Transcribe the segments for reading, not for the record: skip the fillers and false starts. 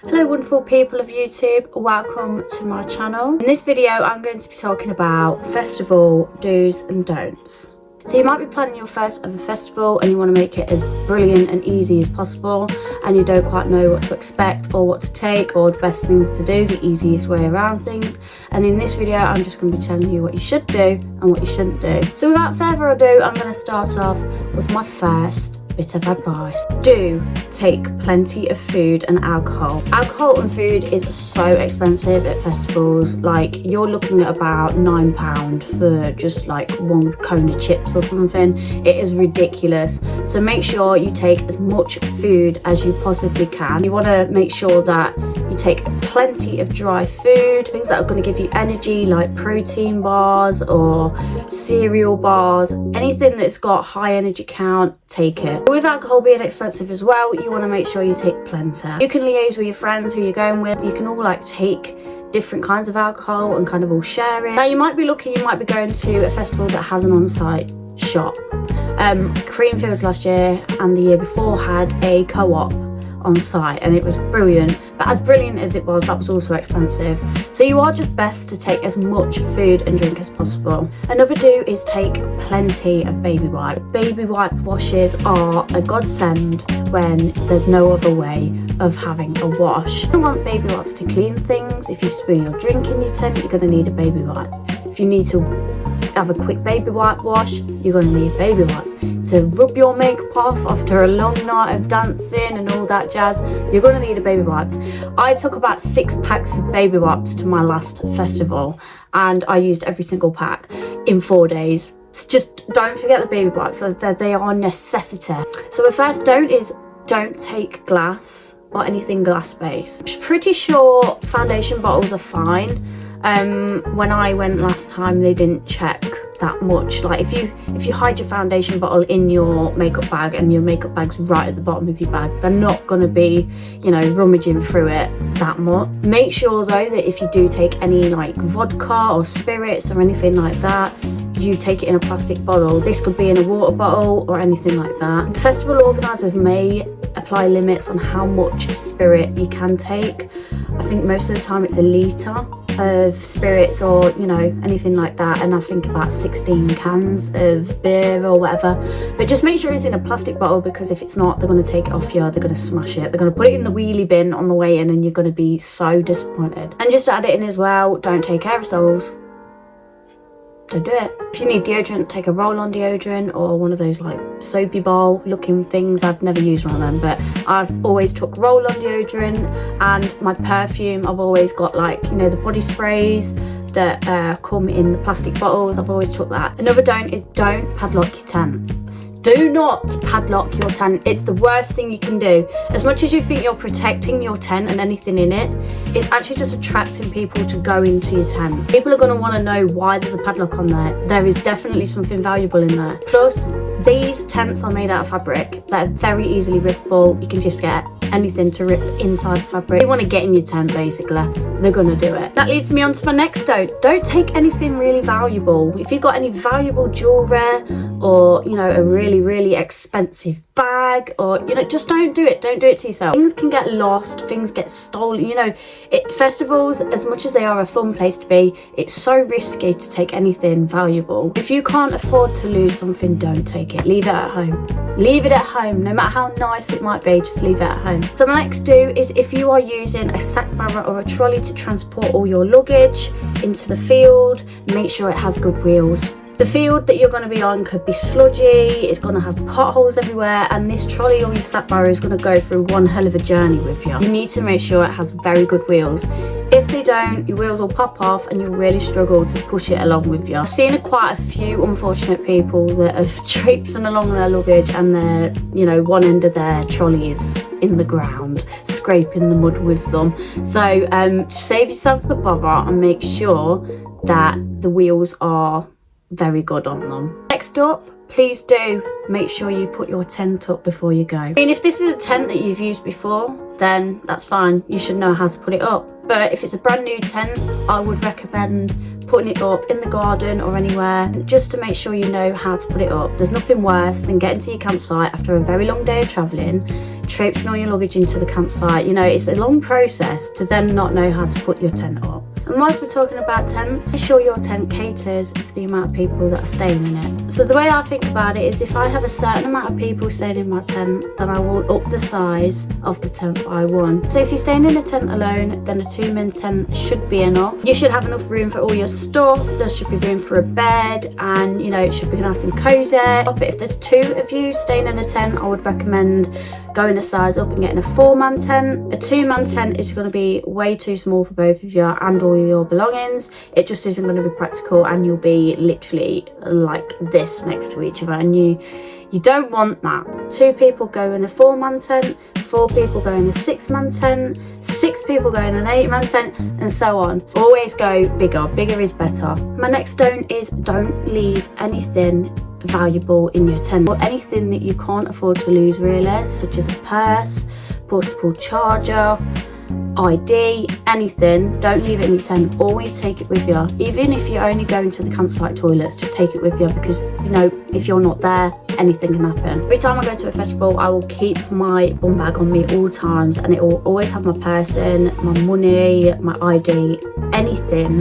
Hello wonderful people of YouTube, welcome to my channel. In this video I'm going to be talking about festival do's and don'ts. So you might be planning your first ever festival and you want to make it as brilliant and easy as possible, and you don't quite know what to expect or what to take or the best things to do, the easiest way around things. And in this video I'm just going to be telling you what you should do and what you shouldn't do. So without further ado, I'm going to start off with my first bit of advice. Do take plenty of food and alcohol. Alcohol and food is so expensive at festivals. Like, you're looking at about £9 for just like one cone of chips or something. It is ridiculous. So make sure you take as much food as you possibly can. You want to make sure that you take plenty of dry food, things that are going to give you energy, like protein bars or cereal bars, anything that's got high energy count, take it. With alcohol being expensive as well, you want to make sure you take plenty. You can liaise with your friends who you're going with. You can all like take different kinds of alcohol and kind of all share it. Now you might be lucky, you might be going to a festival that has an on-site shop. Creamfields last year and the year before had a co-op on site and it was brilliant, but as brilliant as it was, that was also expensive. So you are just best to take as much food and drink as possible. Another do is take plenty of baby wipe. Baby wipe washes are a godsend when there's no other way of having a wash. You want baby wipes to clean things. If you spill your drink in your tent, you're going to need a baby wipe. If you need to have a quick baby wipe wash, you're going to need baby wipes. To rub your makeup off after a long night of dancing and all that jazz, you're going to need a baby wipes. I took about 6 packs of baby wipes to my last festival and I used every single pack in 4 days. Just don't forget the baby wipes, they are a necessity. So my first don't is don't take glass or anything glass based. I'm pretty sure foundation bottles are fine. When I went last time, they didn't check that much. Like, if you hide your foundation bottle in your makeup bag and your makeup bag's right at the bottom of your bag, they're not going to be, you know, rummaging through it that much. Make sure though that if you do take any like vodka or spirits or anything like that, you take it in a plastic bottle. This could be in a water bottle or anything like that. The festival organisers may apply limits on how much spirit you can take. I think most of the time it's a litre of spirits or, you know, anything like that, and I think about 16 cans of beer or whatever. But just make sure it's in a plastic bottle, because if it's not, they're going to take it off you, they're going to smash it, they're going to put it in the wheelie bin on the way in, and you're going to be so disappointed. And just to add it in as well, don't take aerosols. Don't do it. If you need deodorant, take a roll-on deodorant or one of those like soapy bowl looking things. I've never used one of them, but I've always took roll-on deodorant. And my perfume, I've always got, like, you know, the body sprays that come in the plastic bottles. I've always took that. Another don't is don't padlock your tent. Do not padlock your tent. It's the worst thing you can do. As much as you think you're protecting your tent and anything in it, it's actually just attracting people to go into your tent. People are going to want to know why there's a padlock on there. There is definitely something valuable in there. Plus, these tents are made out of fabric that are very easily rippable. You can just get anything to rip inside the fabric. They want to get in your tent, basically, they're going to do it. That leads me on to my next don't take anything really valuable. If you've got any valuable jewelry or, you know, a really expensive bag, or, you know, just don't do it. Don't do it to yourself. Things can get lost, things get stolen, you know. Festivals, as much as they are a fun place to be, it's so risky to take anything valuable. If you can't afford to lose something, don't take it. Leave it at home. Leave it at home. No matter how nice it might be, just leave it at home. So my next do is, if you are using a sack barrow or a trolley to transport all your luggage into the field, make sure it has good wheels. The field that you're going to be on could be sludgy, it's going to have potholes everywhere, and this trolley or your sack barrow is going to go through one hell of a journey with you. You need to make sure it has very good wheels. If they don't, your wheels will pop off and you'll really struggle to push it along with you. I've seen quite a few unfortunate people that have traipsing along their luggage and their, you know, one end of their trolley is in the ground, scraping the mud with them. So save yourself the bother and make sure that the wheels are very good on them. Next up, please do make sure you put your tent up before you go. I mean, if this is a tent that you've used before, then that's fine, you should know how to put it up. But if it's a brand new tent, I would recommend putting it up in the garden or anywhere, just to make sure you know how to put it up. There's nothing worse than getting to your campsite after a very long day of travelling, traipsing all your luggage into the campsite. You know, it's a long process to then not know how to put your tent up. And whilst we're talking about tents, make sure your tent caters for the amount of people that are staying in it. So the way I think about it is, if I have a certain amount of people staying in my tent, then I will up the size of the tent by 1. So if you're staying in a tent alone, then a 2-man tent should be enough. You should have enough room for all your stuff. There should be room for a bed, and you know, it should be nice and cozy. But if there's 2 of you staying in a tent, I would recommend going a size up and getting a 4-man tent. A 2-man tent is going to be way too small for both of you and all your belongings. It just isn't going to be practical, and you'll be literally like this next to each other, and you don't want that. 2 people go in a 4-man tent, 4 people go in a 6-man tent, 6 people go in an 8-man tent, and so on. Always go bigger. Bigger is better. My next don't is, don't leave anything valuable in your tent, or anything that you can't afford to lose really, such as a purse, portable charger, ID, anything. Don't leave it in your tent. Always take it with you. Even if you're only going to the campsite toilets, just take it with you, because you know, if you're not there, anything can happen. Every time I go to a festival, I will keep my bum bag on me all times, and it will always have my purse in, my money, my ID, anything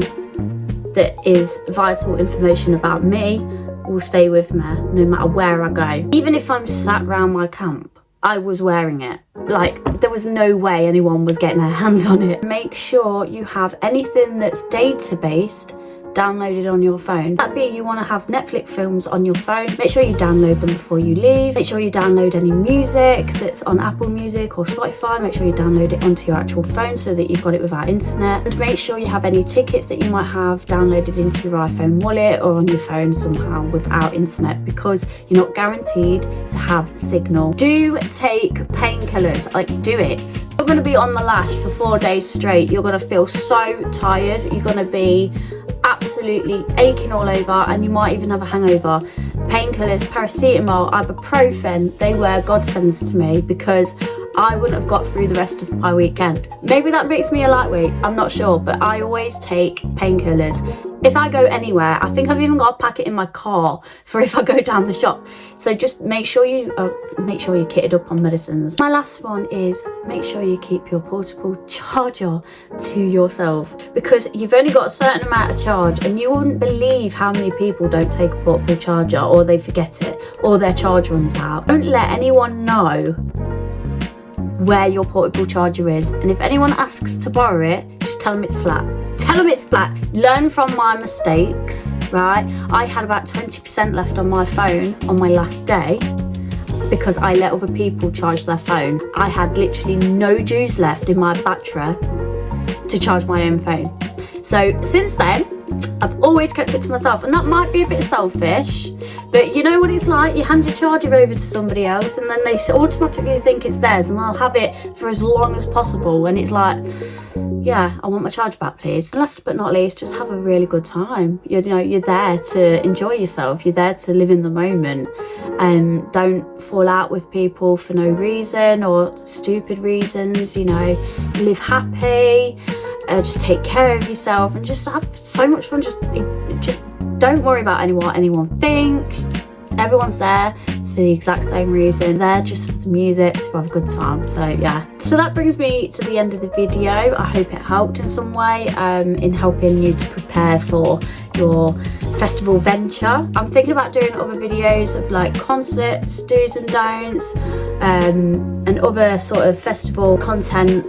that is vital information about me will stay with me no matter where I go. Even if I'm sat around my camp, I was wearing it. Like, there was no way anyone was getting their hands on it. Make sure you have anything that's data based downloaded on your phone. That be, you want to have Netflix films on your phone, make sure you download them before you leave. Make sure you download any music that's on Apple Music or Spotify. Make sure you download it onto your actual phone so that you've got it without internet. And make sure you have any tickets that you might have downloaded into your iPhone wallet or on your phone somehow without internet, because you're not guaranteed to have signal. Do take painkillers, like do it. You're going to be on the lash for 4 days straight. You're going to feel so tired. You're going to be absolutely aching all over, and you might even have a hangover. Painkillers, paracetamol, ibuprofen, they were godsends to me, because I wouldn't have got through the rest of my weekend. Maybe that makes me a lightweight, I'm not sure, but I always take painkillers. If I go anywhere, I think I've even got a packet in my car for if I go down the shop. So just make sure you're kitted up on medicines. My last one is, make sure you keep your portable charger to yourself, because you've only got a certain amount of charge, and you wouldn't believe how many people don't take a portable charger, or they forget it, or their charge runs out. Don't let anyone know where your portable charger is, and if anyone asks to borrow it, just tell them it's flat. Tell them it's flat. Learn from my mistakes, right? I had about 20% left on my phone on my last day because I let other people charge their phone. I had literally no juice left in my battery to charge my own phone. So since then, I've always kept it to myself, and that might be a bit selfish, but you know what it's like, you hand your charger over to somebody else and then they automatically think it's theirs, and they'll have it for as long as possible, and it's like, yeah, I want my charger back please. And last but not least, just have a really good time. You know, you're there to enjoy yourself, you're there to live in the moment, and don't fall out with people for no reason or stupid reasons. You know, live happy, just take care of yourself, and just have so much fun. Just don't worry about what anyone thinks. Everyone's there for the exact same reason. They're just for the music, to have a good time. So yeah, so that brings me to the end of the video. I hope it helped in some way in helping you to prepare for your festival venture. I'm thinking about doing other videos of like concerts, do's and don'ts, and other sort of festival content,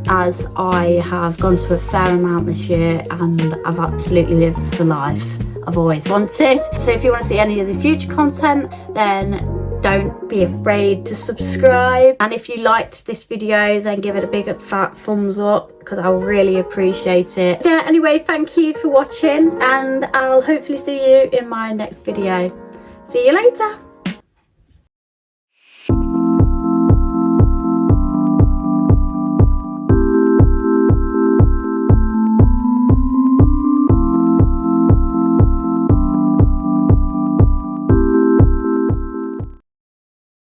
as I have gone to a fair amount this year and I've absolutely lived the life I've always wanted. So if you want to see any of the future content, then don't be afraid to subscribe. And if you liked this video, then give it a big fat thumbs up, because I'll really appreciate it. Yeah, anyway, thank you for watching, and I'll hopefully see you in my next video. See you later.